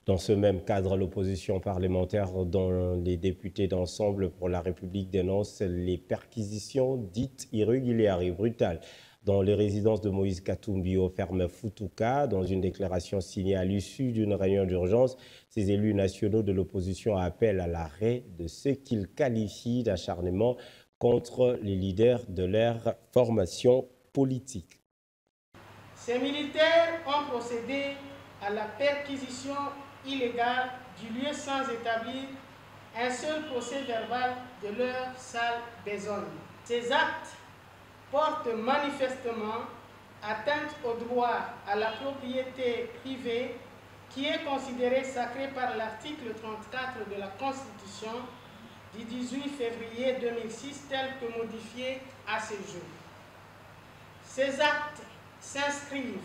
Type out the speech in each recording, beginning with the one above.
Dans ce même cadre, l'opposition parlementaire, dont les députés d'Ensemble pour la République dénoncent les perquisitions dites irrégulières et brutales dans les résidences de Moïse Katumbi au ferme Futuka. Dans une déclaration signée à l'issue d'une réunion d'urgence, ces élus nationaux de l'opposition appellent à l'arrêt de ce qu'ils qualifient d'acharnement contre les leaders de leur formation politique. Ces militaires ont procédé à la perquisition illégale du lieu sans établir un seul procès verbal de leur salle besogne. Ces actes portent manifestement atteinte au droit à la propriété privée qui est considéré sacré par l'article 34 de la Constitution du 18 février 2006 tel que modifié à ce jour. Ces actes s'inscrivent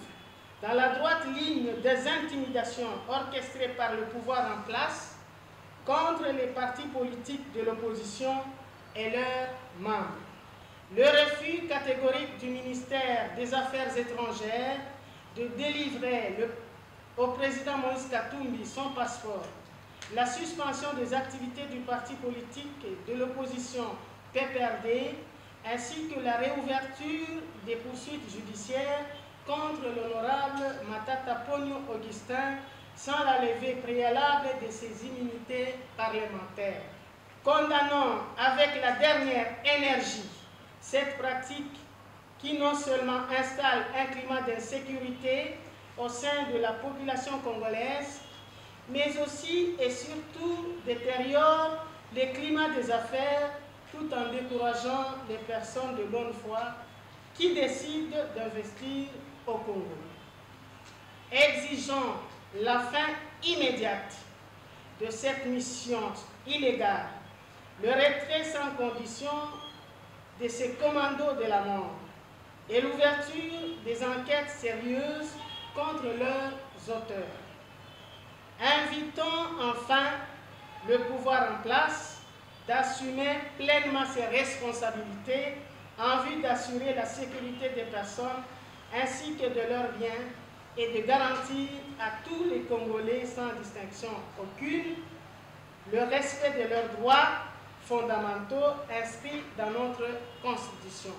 dans la droite ligne des intimidations orchestrées par le pouvoir en place contre les partis politiques de l'opposition et leurs membres. Le refus catégorique du ministère des Affaires étrangères de délivrer au président Moïse Katumbi son passeport, la suspension des activités du parti politique de l'opposition PPRD, ainsi que la réouverture des poursuites judiciaires contre l'honorable Matata Pogno Augustin sans la levée préalable de ses immunités parlementaires. Condamnons avec la dernière énergie cette pratique qui non seulement installe un climat d'insécurité au sein de la population congolaise, mais aussi et surtout détériore le climat des affaires tout en décourageant les personnes de bonne foi qui décident d'investir au Congo. Exigeons la fin immédiate de cette mission illégale, le retrait sans condition de ces commandos de la mort et l'ouverture des enquêtes sérieuses contre leurs auteurs. Invitons enfin le pouvoir en place d'assumer pleinement ses responsabilités en vue d'assurer la sécurité des personnes ainsi que de leurs biens et de garantir à tous les Congolais sans distinction aucune le respect de leurs droits fondamentaux inscrits dans notre Constitution.